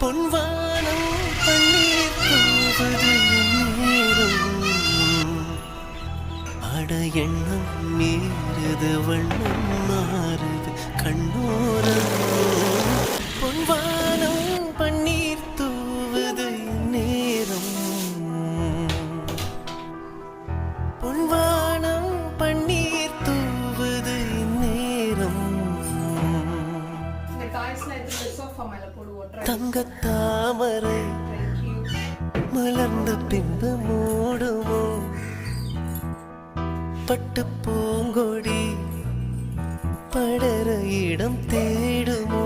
பொன்வானம் பன்னீர் தூவது நேரம் அட எண்ணம் மீறுது வண்ணம் மாறுது கண்ணோரம் பொன்வானம் பன்னீர் தூவது நேரம் பொன்வானம் பன்னீர் தூவது நேரம் தங்கத்தாமரை மலர்ந்த பின்பு மூடுமோ பட்டு பூங்கொடி படர இடம் தேடுமோ